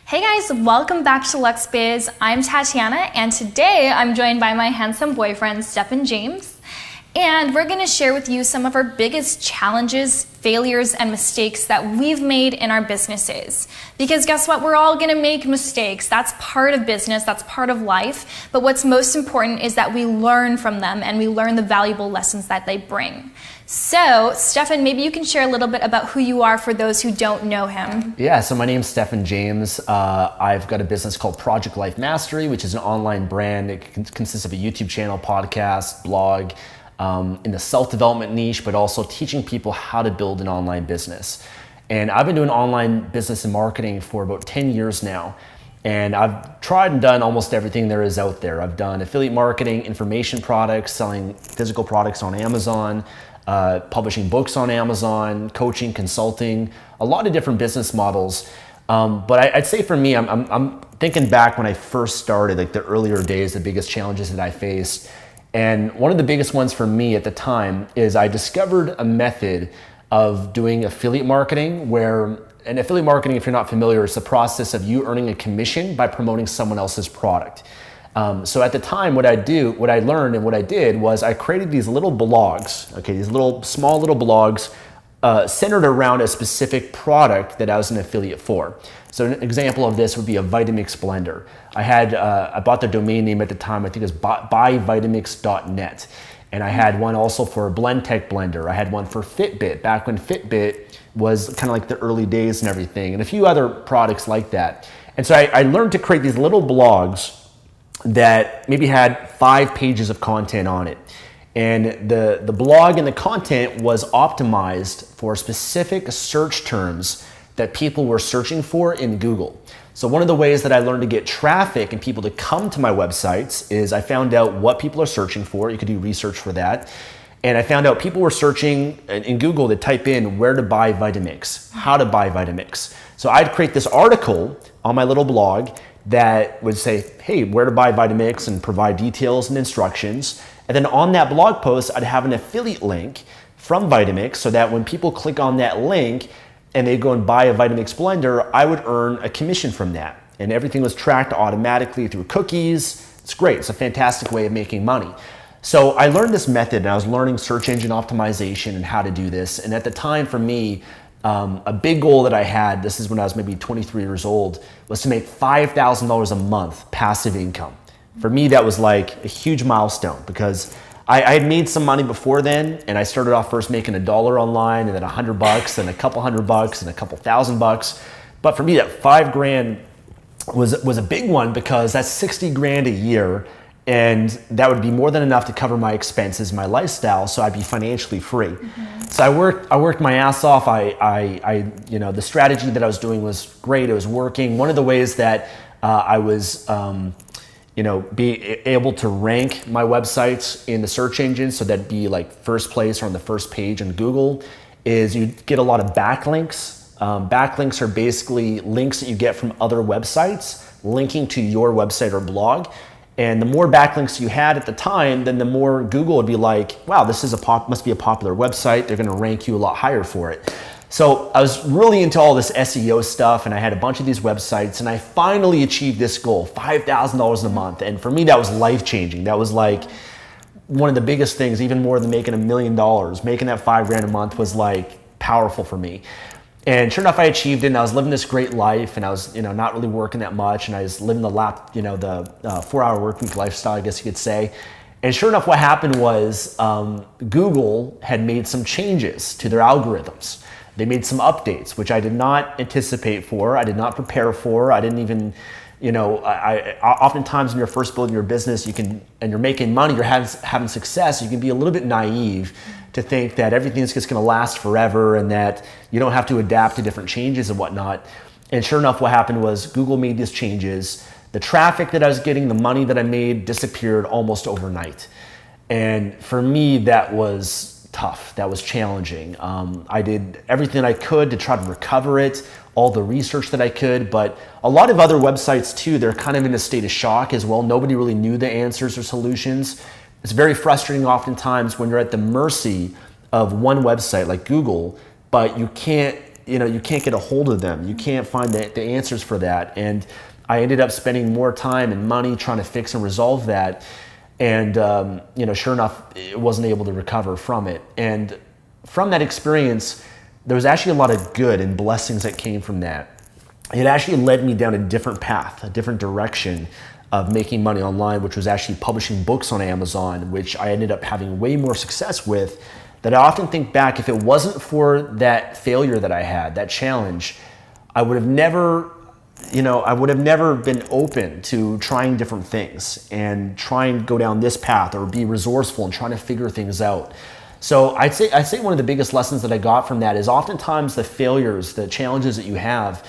Hey guys, welcome back to Lux Biz. I'm Tatiana, and today I'm joined by my handsome boyfriend, Stephen James. And we're gonna share with you some of our biggest challenges, failures, and mistakes that we've made in our businesses. Because guess what? We're all gonna make mistakes. That's part of business, that's part of life. But what's most important is that we learn from them and we learn the valuable lessons that they bring. So, Stephen, maybe you can share a little bit about who you are for those who don't know him. Yeah, so my name's Stephen James. I've got a business called Project Life Mastery, which is an online brand. It consists of a YouTube channel, podcast, blog, in the self-development niche, but also teaching people how to build an online business. And I've been doing online business and marketing for about 10 years now. And I've tried and done almost everything there is out there. I've done affiliate marketing, information products, selling physical products on Amazon, publishing books on Amazon, coaching, consulting, a lot of different business models. But I'd say for me, I'm thinking back when I first started, like the earlier days, the biggest challenges that I faced. And one of the biggest ones for me at the time is I discovered a method of doing affiliate marketing where, and affiliate marketing, if you're not familiar, is the process of you earning a commission by promoting someone else's product. So at the time, what I learned and what I did was I created these little blogs, these small little blogs centered around a specific product that I was an affiliate for. So an example of this would be a Vitamix blender. I bought the domain name at the time, I think it was buyvitamix.net. And I had one also for a Blendtec blender. I had one for Fitbit, back when Fitbit was kind of like the early days and everything, and a few other products like that. And so I learned to create these little blogs that maybe had 5 pages of content on it. And the blog and the content was optimized for specific search terms that people were searching for in Google. So one of the ways that I learned to get traffic and people to come to my websites is I found out what people are searching for. You could do research for that. And I found out people were searching in Google to type in where to buy Vitamix, how to buy Vitamix. So I'd create this article on my little blog that would say, hey, where to buy Vitamix, and provide details and instructions. And then on that blog post, I'd have an affiliate link from Vitamix so that when people click on that link and they go and buy a Vitamix blender, I would earn a commission from that. And everything was tracked automatically through cookies. It's great. It's a fantastic way of making money. So I learned this method, and I was learning search engine optimization and how to do this. And at the time for me, a big goal that I had, this is when I was maybe 23 years old, was to make $5,000 a month passive income. For me, that was like a huge milestone because I had made some money before then, and I started off first making $1 online, and then $100, and a couple $100, and a couple $1,000. But for me, that $5,000 was a big one because that's $60,000 a year, and that would be more than enough to cover my expenses, my lifestyle, so I'd be financially free. Mm-hmm. So I worked my ass off. The strategy that I was doing was great. It was working. One of the ways that I was be able to rank my websites in the search engine so that'd be like first place or on the first page on Google is you get a lot of backlinks. Backlinks are basically links that you get from other websites linking to your website or blog. And the more backlinks you had at the time, then the more Google would be like, wow, this is must be a popular website. They're gonna rank you a lot higher for it. So I was really into all this SEO stuff, and I had a bunch of these websites, and I finally achieved this goal, $5,000 a month. And for me, that was life-changing. That was like one of the biggest things, even more than making $1 million. Making that $5,000 a month was like powerful for me. And sure enough, I achieved it, and I was living this great life, and I was, not really working that much, and I was living the 4-hour work week lifestyle, I guess you could say. And sure enough, what happened was Google had made some changes to their algorithms. They made some updates, which I did not anticipate for. I did not prepare for. I didn't even, oftentimes when you're first building your business, and you're making money, you're having success, you can be a little bit naive to think that everything's just gonna last forever and that you don't have to adapt to different changes and whatnot. And sure enough, what happened was Google made these changes. The traffic that I was getting, the money that I made disappeared almost overnight. And for me, that was tough. That was challenging. I did everything I could to try to recover it, all the research that I could, but a lot of other websites too, they're kind of in a state of shock as well. Nobody really knew the answers or solutions. It's very frustrating oftentimes when you're at the mercy of one website like Google, but you can't you can't get a hold of them. You can't find the answers for that. And I ended up spending more time and money trying to fix and resolve that. And, sure enough, it wasn't able to recover from it. And from that experience, there was actually a lot of good and blessings that came from that. It actually led me down a different path, a different direction of making money online, which was actually publishing books on Amazon, which I ended up having way more success with. That I often think back, if it wasn't for that failure that I had, that challenge, I would have never been open to trying different things and try and go down this path or be resourceful and trying to figure things out. So I'd say one of the biggest lessons that I got from that is oftentimes the failures, the challenges that you have,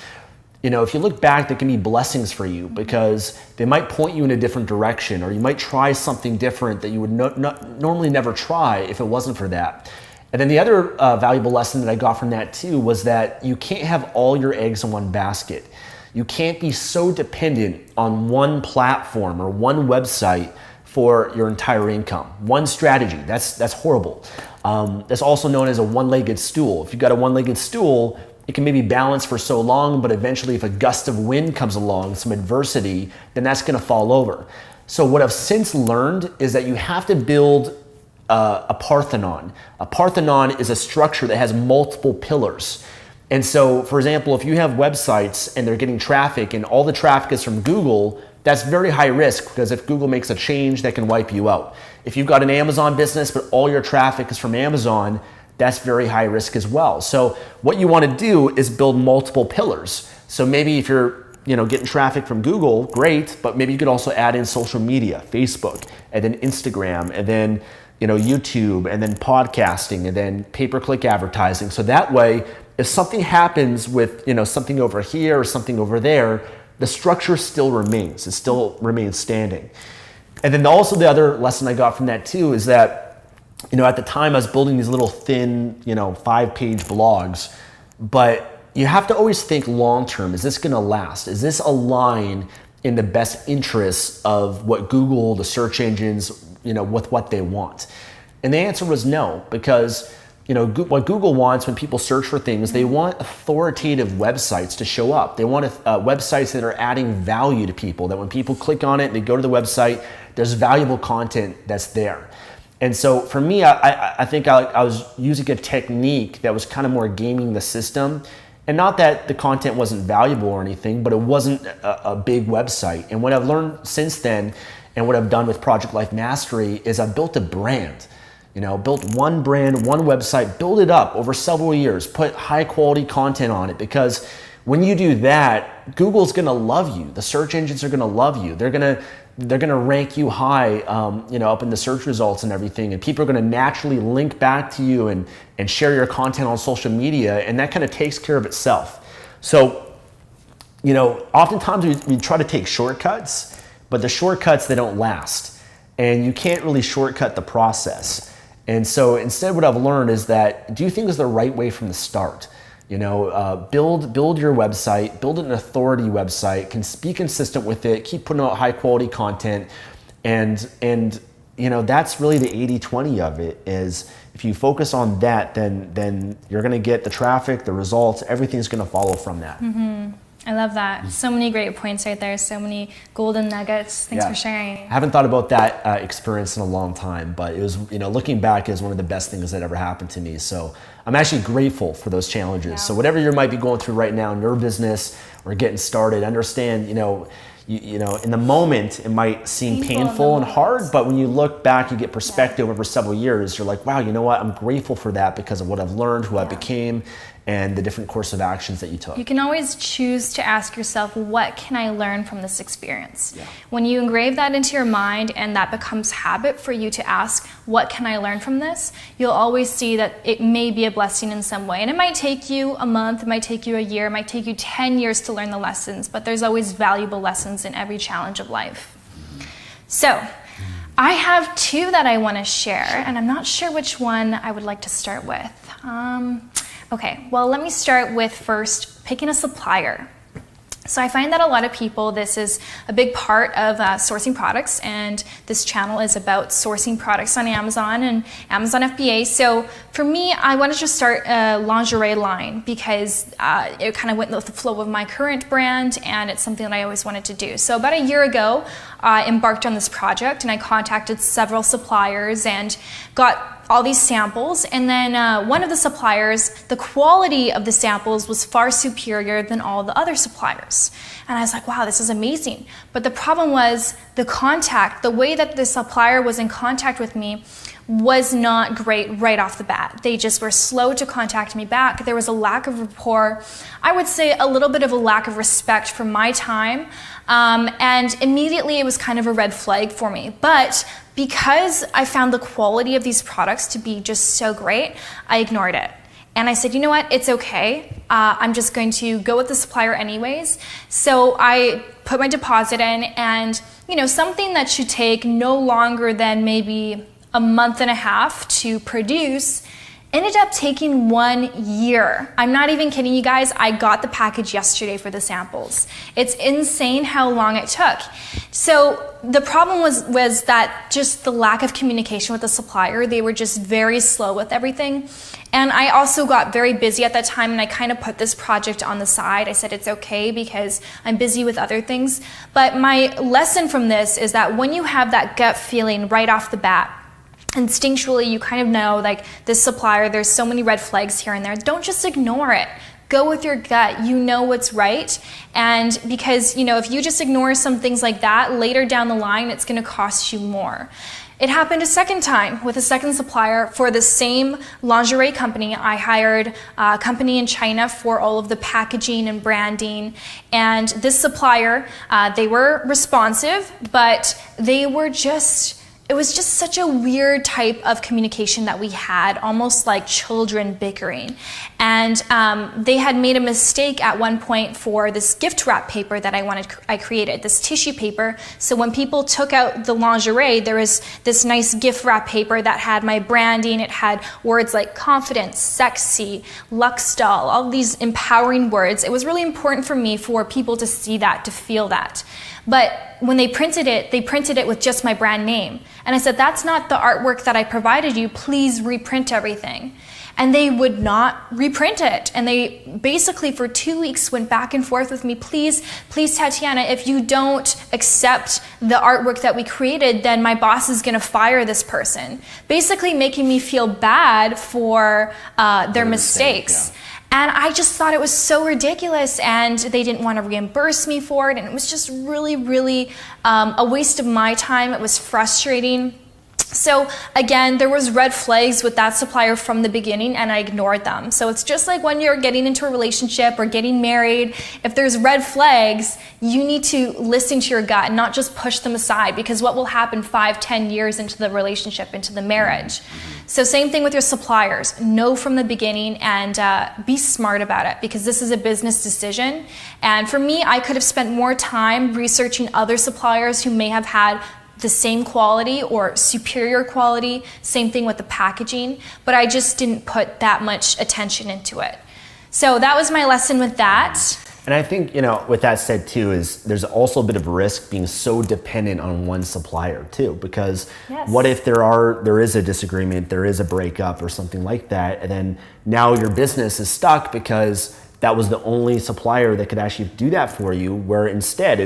if you look back, they can be blessings for you because they might point you in a different direction, or you might try something different that you would normally never try if it wasn't for that. And then the other valuable lesson that I got from that too was that you can't have all your eggs in one basket. You can't be so dependent on one platform or one website for your entire income. One strategy, that's horrible. That's also known as a one-legged stool. If you've got a one-legged stool, it can maybe balance for so long, but eventually if a gust of wind comes along, some adversity, then that's gonna fall over. So what I've since learned is that you have to build a Parthenon. A Parthenon is a structure that has multiple pillars. And so, for example, if you have websites and they're getting traffic and all the traffic is from Google, that's very high risk because if Google makes a change, that can wipe you out. If you've got an Amazon business, but all your traffic is from Amazon, that's very high risk as well. So what you want to do is build multiple pillars. So maybe if you're getting traffic from Google, great, but maybe you could also add in social media, Facebook, and then Instagram, and then YouTube, and then podcasting, and then pay-per-click advertising. So that way, if something happens with something over here or something over there, the structure still remains. It still remains standing. And then also the other lesson I got from that too is that at the time I was building these little thin 5-page blogs, but you have to always think long-term. Is this gonna last? Is this align in the best interests of what Google, the search engines, with what they want? And the answer was no, because what Google wants when people search for things, they want authoritative websites to show up. They want websites that are adding value to people, that when people click on it and they go to the website, there's valuable content that's there. And so for me, I think I was using a technique that was kind of more gaming the system. And not that the content wasn't valuable or anything, but it wasn't a big website. And what I've learned since then, and what I've done with Project Life Mastery, is I've built a brand. Built one brand, one website, build it up over several years, put high quality content on it, because when you do that, Google's gonna love you. The search engines are gonna love you. They're gonna rank you high, up in the search results and everything, and people are gonna naturally link back to you and share your content on social media, and that kind of takes care of itself. So, oftentimes we try to take shortcuts, but the shortcuts, they don't last, and you can't really shortcut the process. And so instead what I've learned is that do things the right way from the start. Build your website, build an authority website, be consistent with it, keep putting out high quality content. And that's really the 80-20 of it, is if you focus on that, then you're gonna get the traffic, the results, everything's gonna follow from that. Mm-hmm. I love that. So many great points right there. So many golden nuggets. Thanks for sharing. I haven't thought about that experience in a long time, but it was, looking back, is one of the best things that ever happened to me. So I'm actually grateful for those challenges. Yeah. So whatever you might be going through right now in your business or getting started, understand, in the moment it might seem painful and hard, but when you look back, you get perspective over several years. You're like, wow, you know what? I'm grateful for that because of what I've learned, who I became, and the different course of actions that you took. You can always choose to ask yourself, what can I learn from this experience? Yeah. When you engrave that into your mind and that becomes habit for you to ask, what can I learn from this? You'll always see that it may be a blessing in some way. And it might take you a month, it might take you a year, it might take you 10 years to learn the lessons, but there's always valuable lessons in every challenge of life. So, I have two that I want to share, and I'm not sure which one I would like to start with. Okay, well, let me start with first picking a supplier. So I find that a lot of people, this is a big part of sourcing products, and this channel is about sourcing products on Amazon and Amazon FBA. So for me, I wanted to start a lingerie line because it kind of went with the flow of my current brand, and it's something that I always wanted to do. So about a year ago, I embarked on this project, and I contacted several suppliers and got all these samples, and then one of the suppliers, the quality of the samples was far superior than all the other suppliers. And I was like, wow, this is amazing. But the problem was the way that the supplier was in contact with me was not great right off the bat. They just were slow to contact me back. There was a lack of rapport. I would say a little bit of a lack of respect for my time. And immediately it was kind of a red flag for me. But because I found the quality of these products to be just so great, I ignored it. And I said, you know what, it's okay. I'm just going to go with the supplier anyways. So I put my deposit in, and something that should take no longer than maybe a month and a half to produce ended up taking 1 year. I'm not even kidding you guys. I got the package yesterday for the samples. It's insane how long it took. So the problem was that just the lack of communication with the supplier. They were just very slow with everything. And I also got very busy at that time, and I kind of put this project on the side. I said it's okay because I'm busy with other things. But my lesson from this is that when you have that gut feeling right off the bat, instinctually you kind of know, like, this supplier, there's so many red flags here and there, don't just ignore it. Go with your gut. You know what's right. And because, if you just ignore some things like that, later down the line, it's going to cost you more. It happened a second time with a second supplier for the same lingerie company. I hired a company in China for all of the packaging and branding. And this supplier, they were responsive, but it was just such a weird type of communication that we had, almost like children bickering. And they had made a mistake at one point for this gift wrap paper that I created, this tissue paper. So when people took out the lingerie, there was this nice gift wrap paper that had my branding. It had words like confidence, sexy, luxe doll, all these empowering words. It was really important for me for people to see that, to feel that. But when they printed it with just my brand name. And I said, that's not the artwork that I provided you. Please reprint everything. And they would not reprint it. And they basically for 2 weeks went back and forth with me. Please, Tatiana, if you don't accept the artwork that we created, then my boss is going to fire this person. Basically making me feel bad for their mistakes. Yeah. And I just thought it was so ridiculous, and they didn't want to reimburse me for it, and it was just really, really a waste of my time. It was frustrating. So again, there was red flags with that supplier from the beginning, and I ignored them. So it's just like when you're getting into a relationship or getting married, if there's red flags, you need to listen to your gut and not just push them aside, because what will happen 5-10 years into the relationship, into the marriage? So same thing with your suppliers. Know from the beginning and be smart about it, because this is a business decision. And for me, I could have spent more time researching other suppliers who may have had the same quality or superior quality, same thing with the packaging, but I just didn't put that much attention into it. So that was my lesson with that. And I think, with that said too, is there's also a bit of risk being so dependent on one supplier too, because yes. What if there is a disagreement, there is a breakup or something like that, and then now your business is stuck because that was the only supplier that could actually do that for you, where instead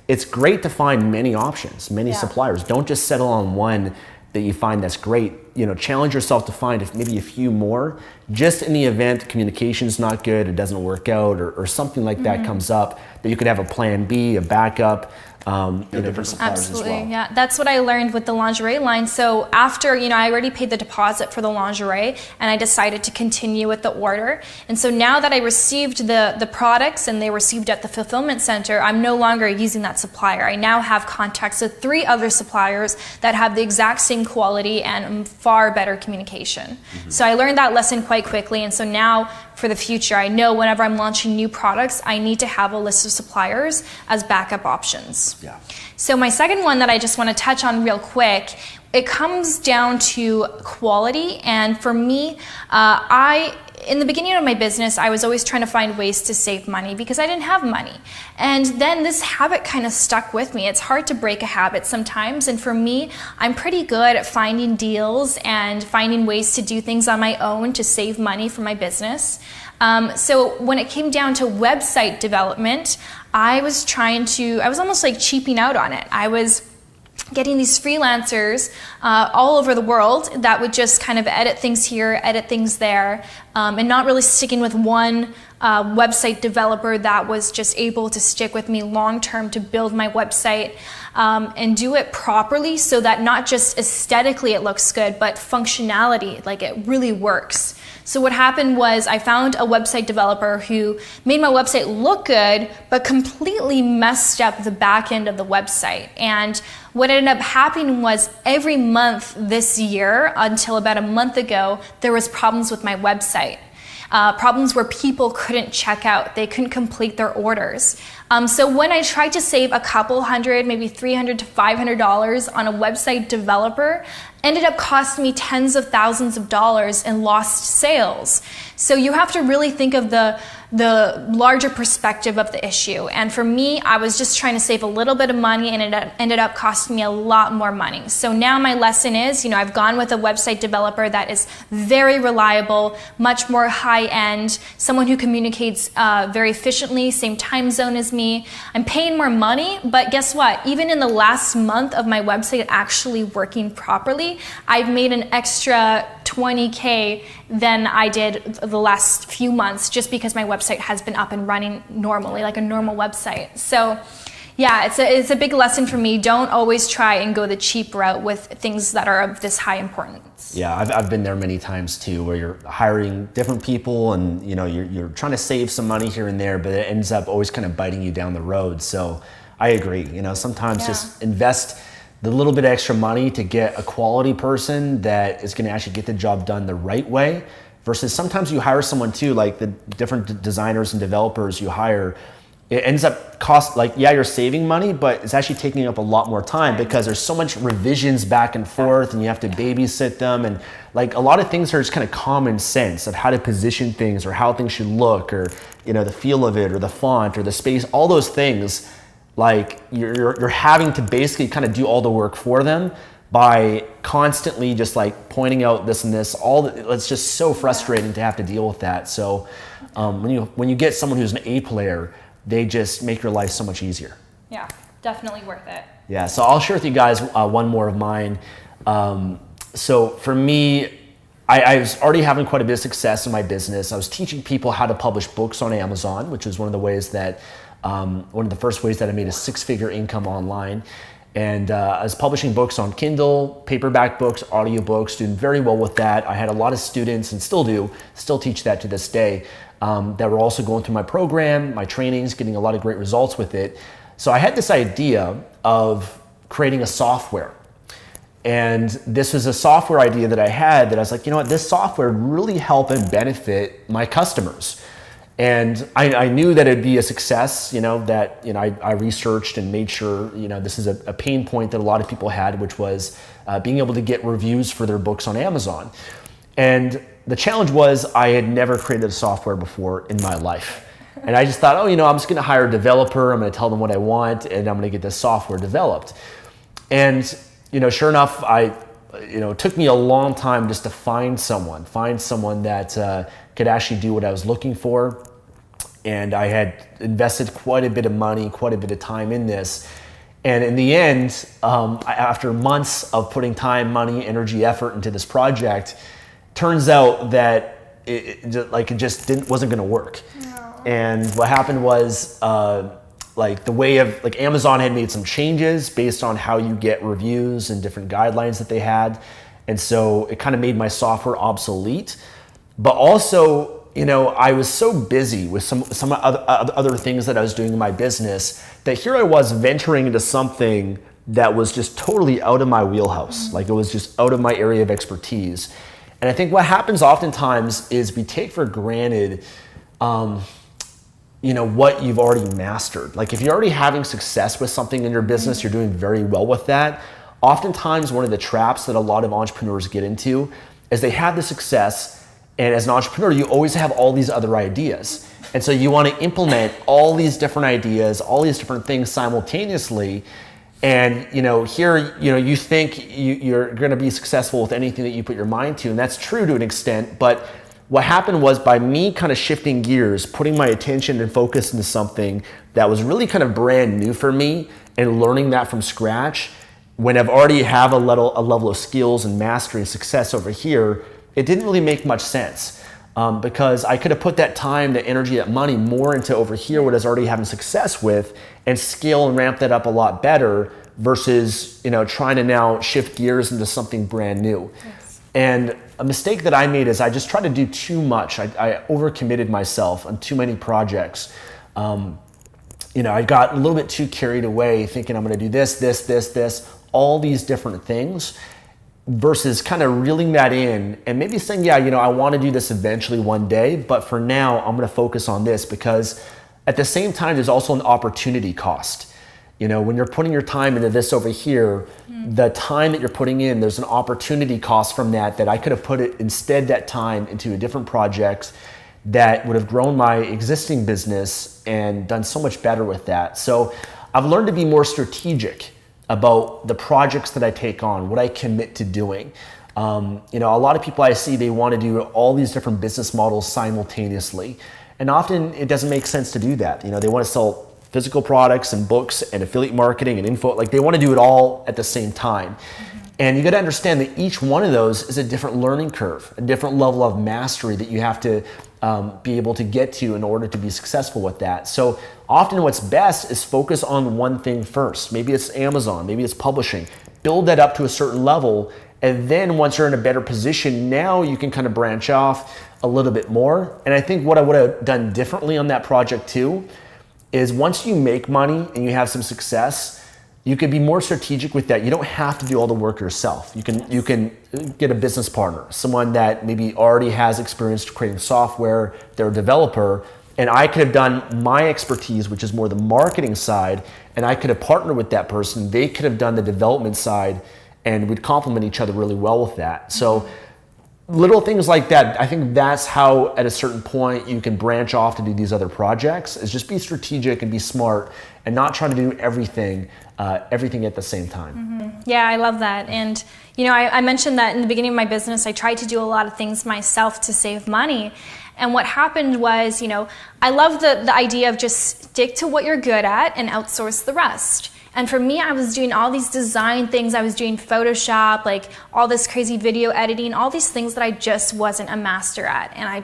it's great to find many options, many suppliers. Don't just settle on one that you find that's great. Challenge yourself to find maybe a few more, just in the event communication's not good, it doesn't work out, or something like that comes up, that you could have a plan B, a backup. Different suppliers Absolutely, as well. Yeah. That's what I learned with the lingerie line. So after, I already paid the deposit for the lingerie, and I decided to continue with the order. And so now that I received the products and they received at the fulfillment center, I'm no longer using that supplier. I now have contacts with 3 other suppliers that have the exact same quality and far better communication. So I learned that lesson quite quickly. And so now for the future, I know whenever I'm launching new products, I need to have a list of suppliers as backup options. Yeah. So my second one that I just want to touch on real quick, it comes down to quality. And for me, in the beginning of my business, I was always trying to find ways to save money because I didn't have money. And then this habit kind of stuck with me. It's hard to break a habit sometimes. And for me, I'm pretty good at finding deals and finding ways to do things on my own to save money for my business. So when it came down to website development, I was almost like cheaping out on it. I was getting these freelancers all over the world that would just kind of edit things here, edit things there, and not really sticking with one website developer that was just able to stick with me long term to build my website and do it properly so that not just aesthetically it looks good, but functionality, like it really works. So what happened was I found a website developer who made my website look good, but completely messed up the back end of the website. And what ended up happening was every month this year, until about a month ago, there was problems with my website. Problems where people couldn't check out, they couldn't complete their orders. So when I tried to save a couple hundred, maybe $300 to $500 on a website developer, ended up costing me tens of thousands of dollars in lost sales. So you have to really think of the larger perspective of the issue. And for me, I was just trying to save a little bit of money and it ended up costing me a lot more money. So now my lesson is, I've gone with a website developer that is very reliable, much more high-end, someone who communicates very efficiently, same time zone as me. I'm paying more money, but guess what? Even in the last month of my website actually working properly, I've made an extra $20K than I did the last few months just because my website has been up and running normally, like a normal website. So yeah, it's a big lesson for me. Don't always try and go the cheap route with things that are of this high importance. Yeah, I've been there many times too, where you're hiring different people and you're trying to save some money here and there, but it ends up always kind of biting you down the road. So I agree. Sometimes just invest the little bit of extra money to get a quality person that is going to actually get the job done the right way, versus sometimes you hire someone too, like the different designers and developers you hire, it ends up you're saving money, but it's actually taking up a lot more time because there's so much revisions back and forth and you have to babysit them, and like a lot of things are just kind of common sense of how to position things or how things should look, or the feel of it or the font or the space, all those things. Like you're having to basically kind of do all the work for them by constantly just like pointing out this and this. It's just so frustrating to have to deal with that. So when you get someone who's an A player, they just make your life so much easier. Yeah, definitely worth it. Yeah, so I'll share with you guys one more of mine. So for me, I was already having quite a bit of success in my business. I was teaching people how to publish books on Amazon, which was one of the first ways that I made a six-figure income online. And I was publishing books on Kindle, paperback books, audiobooks, doing very well with that. I had a lot of students, and still teach that to this day, that were also going through my program, my trainings, getting a lot of great results with it. So I had this idea of creating a software. And this was a software idea that I had that I was like, this software would really help and benefit my customers. And I knew that it'd be a success, I researched and made sure, this is a pain point that a lot of people had, which was being able to get reviews for their books on Amazon. And the challenge was I had never created a software before in my life. And I just thought, I'm just going to hire a developer. I'm going to tell them what I want, and I'm going to get this software developed. And, sure enough, it took me a long time just to find someone that could actually do what I was looking for. And I had invested quite a bit of money, quite a bit of time in this. And in the end, after months of putting time, money, energy, effort into this project, turns out that it just wasn't going to work. No. And what happened was, Amazon had made some changes based on how you get reviews and different guidelines that they had. And so it kind of made my software obsolete. But also, I was so busy with some other things that I was doing in my business that here I was venturing into something that was just totally out of my wheelhouse. Like it was just out of my area of expertise. And I think what happens oftentimes is we take for granted, what you've already mastered. Like if you're already having success with something in your business, you're doing very well with that. Oftentimes one of the traps that a lot of entrepreneurs get into is they have the success And as an entrepreneur, you always have all these other ideas. And so you want to implement all these different ideas, all these different things simultaneously. And here, you think you're going to be successful with anything that you put your mind to, and that's true to an extent. But what happened was, by me kind of shifting gears, putting my attention and focus into something that was really kind of brand new for me, and learning that from scratch, when I've already have a level of skills and mastery and success over here, it didn't really make much sense. Because I could have put that time, the energy, that money more into over here, what I was already having success with, and scale and ramp that up a lot better, versus trying to now shift gears into something brand new. Yes. And a mistake that I made is I just tried to do too much. I overcommitted myself on too many projects. I got a little bit too carried away, thinking I'm going to do this, all these different things, versus kind of reeling that in and maybe saying, I want to do this eventually one day, but for now I'm going to focus on this, because at the same time there's also an opportunity cost. When you're putting your time into this over here, the time that you're putting in, there's an opportunity cost from that I could have put it instead, that time, into a different project that would have grown my existing business and done so much better with that. So I've learned to be more strategic about the projects that I take on, what I commit to doing. A lot of people I see, they want to do all these different business models simultaneously. And often it doesn't make sense to do that. They want to sell physical products and books and affiliate marketing and info. Like, they want to do it all at the same time. Mm-hmm. And you got to understand that each one of those is a different learning curve, a different level of mastery that you have to be able to get to in order to be successful with that. So often what's best is focus on one thing first. Maybe it's Amazon, maybe it's publishing. Build that up to a certain level, and then once you're in a better position, now you can kind of branch off a little bit more. And I think what I would have done differently on that project too is, once you make money and you have some success, you could be more strategic with that. You don't have to do all the work yourself. You can get a business partner, someone that maybe already has experience creating software, they're a developer, and I could have done my expertise, which is more the marketing side, and I could have partnered with that person. They could have done the development side, and we'd complement each other really well with that. So little things like that, I think that's how at a certain point you can branch off to do these other projects, is just be strategic and be smart and not try to do everything at the same time. Mm-hmm. Yeah, I love that. And I mentioned that in the beginning of my business, I tried to do a lot of things myself to save money. And what happened was, I love the idea of just stick to what you're good at and outsource the rest. And for me, I was doing all these design things. I was doing Photoshop, like all this crazy video editing, all these things that I just wasn't a master at. And I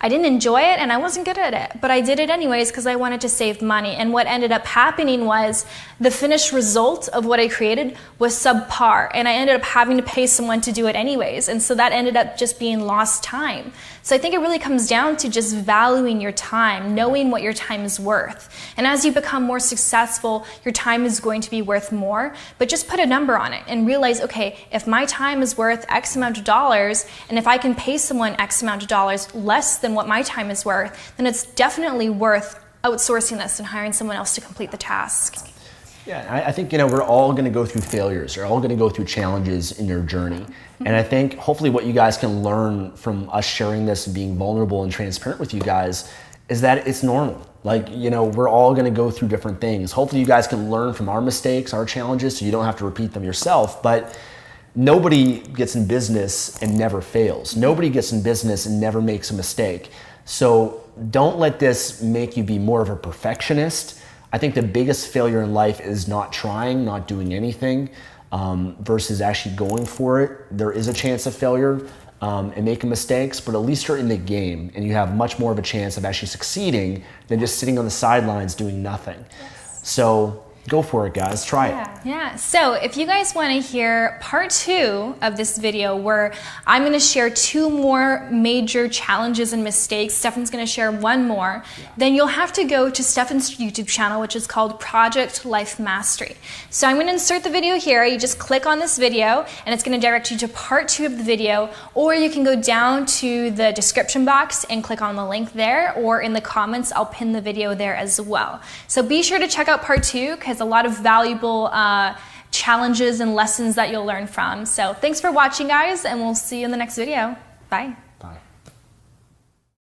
didn't enjoy it, and I wasn't good at it. But I did it anyways because I wanted to save money. And what ended up happening was the finished result of what I created was subpar. And I ended up having to pay someone to do it anyways. And so that ended up just being lost time. So I think it really comes down to just valuing your time, knowing what your time is worth. And as you become more successful, your time is going to be worth more, but just put a number on it and realize, okay, if my time is worth X amount of dollars, and if I can pay someone X amount of dollars less than what my time is worth, then it's definitely worth outsourcing this and hiring someone else to complete the task. Yeah, I think we're all going to go through failures. We're all going to go through challenges in your journey. And I think hopefully what you guys can learn from us sharing this and being vulnerable and transparent with you guys is that it's normal. Like, we're all going to go through different things. Hopefully you guys can learn from our mistakes, our challenges, so you don't have to repeat them yourself. But nobody gets in business and never fails. Nobody gets in business and never makes a mistake. So don't let this make you be more of a perfectionist. I think the biggest failure in life is not trying, not doing anything, versus actually going for it. There is a chance of failure and making mistakes, but at least you're in the game and you have much more of a chance of actually succeeding than just sitting on the sidelines doing nothing. Yes. So go for it, guys. Try it. Yeah. So if you guys want to hear part 2 of this video, where I'm going to share 2 more major challenges and mistakes, Stefan's going to share 1 more, then you'll have to go to Stefan's YouTube channel, which is called Project Life Mastery. So I'm going to insert the video here. You just click on this video and it's going to direct you to part 2 of the video, or you can go down to the description box and click on the link there, or in the comments I'll pin the video there as well. So be sure to check out part 2, because a lot of valuable challenges and lessons that you'll learn from. So thanks for watching, guys, and we'll see you in the next video. Bye.